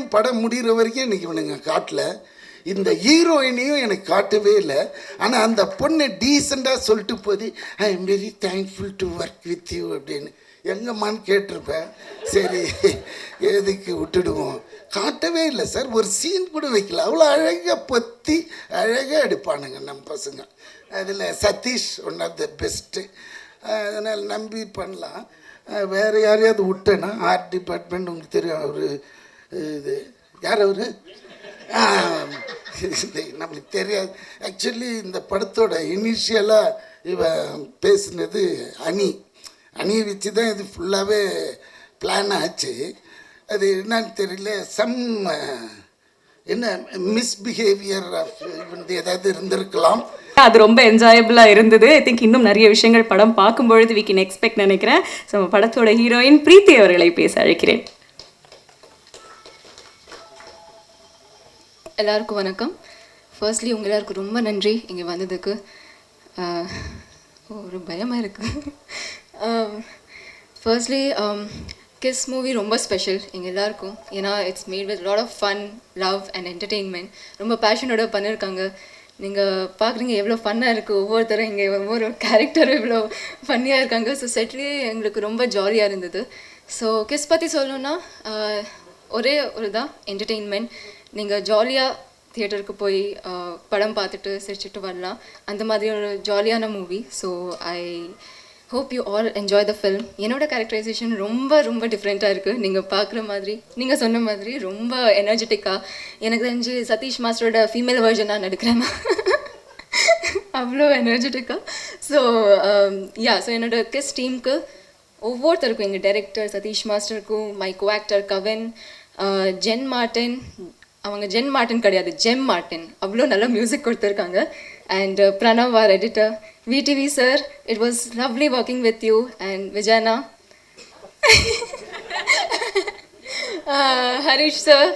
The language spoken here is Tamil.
வரைக்கும் படம் முடிகிற வரைக்கும் எனக்கு இவனுங்க காட்டல. இந்த ஹீரோயினையும் எனக்கு காட்டவே இல்லை. ஆனால் அந்த பொண்ணை டீசெண்டாக சொல்லிட்டு போது I am very thankful to work with you அப்படின்னு எங்கம்மான்னு கேட்டிருப்பேன். சரி எதுக்கு விட்டுடுவோம். காட்டவே இல்லை சார், ஒரு சீன் கூட வைக்கல. அவ்வளோ அழகாக பொத்தி அழகாக எடுப்பானுங்க நம்ம பசங்க. அதில் Sathish one of the best. அதனால் நம்பி பண்ணலாம். வேறு யாரையாவது விட்டேன்னா ஆர்ட் டிபார்ட்மெண்ட் உங்களுக்கு தெரியும். அவர் இது யார் அவர் நம்மளுக்கு தெரியாது. ஆக்சுவலி இந்த படத்தோட இனிஷியலாக இவன் பேசுனது அணியை வச்சு தான் இது ஃபுல்லாகவே பிளான் ஆச்சு. அது என்னன்னு தெரியல, என்ன மிஸ்பிஹேவியர் வந்து ஏதாவது இருந்திருக்கலாம். அது ரொம்ப என்ஜாயபிளாக இருந்தது. ஐ திங்க் இன்னும் நிறைய விஷயங்கள் படம் பார்க்கும்பொழுது வி கேன் எக்ஸ்பெக்ட் நினைக்கிறேன். ஸோ படத்தோட ஹீரோயின் பிரீத்தி அவர்களை பேச அழைக்கிறேன். எல்லாருக்கும் வணக்கம். ஃபர்ஸ்ட்லி உங்கள் எல்லாருக்கும் ரொம்ப நன்றி இங்கே வந்ததுக்கு. ஒரு பயமாக இருக்குது. ஃபர்ஸ்ட்லி கிஸ் மூவி ரொம்ப ஸ்பெஷல் எங்கள் எல்லாருக்கும். ஏன்னா it's made with lot of fun, love and entertainment. ரொம்ப பேஷனோட பண்ணியிருக்காங்க. நீங்கள் பார்க்குறீங்க எவ்வளோ ஃபன்னாக இருக்குது. ஒவ்வொருத்தரும் இங்கே ஒவ்வொரு கேரக்டரும் இவ்வளோ ஃபன்னியாக இருக்காங்க. ஸோ செட்லேயே எங்களுக்கு ரொம்ப ஜாலியாக இருந்தது. ஸோ கிஸ் பற்றி சொல்லணுன்னா ஒரே ஒரு தான் என்டர்டெயின்மெண்ட். நீங்கள் ஜாலியாக தியேட்டருக்கு போய் படம் பார்த்துட்டு சிரிச்சுட்டு வரலாம். அந்த மாதிரி ஒரு ஜாலியான movie. So I hope you all enjoy the film. என்னோடய கேரக்டரைசேஷன் ரொம்ப ரொம்ப டிஃப்ரெண்ட்டாக இருக்குது. நீங்கள் பார்க்குற மாதிரி, நீங்கள் சொன்ன மாதிரி ரொம்ப எனர்ஜெட்டிக்காக. எனக்கு தெரிஞ்சு சதீஷ் மாஸ்டரோட ஃபீமேல் வெர்ஷனாக நடிக்கிறேன். அவ்வளோ எனர்ஜெட்டிக்காக. ஸோ ஸோ என்னோடய கிஸ் டீமுக்கு ஒவ்வொருத்தருக்கும், எங்கள் டைரக்டர் சதீஷ் மாஸ்டருக்கும், my co actor Kavin, Jen Martin, அவங்க ஜென் மார்ட்டின் கிடையாது, ஜெம் மார்ட்டின், அவ்வளோ நல்லா மியூசிக் கொடுத்துருக்காங்க. And Pranav our editor, VTV sir, it was lovely working with you. And விஜயனா, ஹரிஷ் சார்,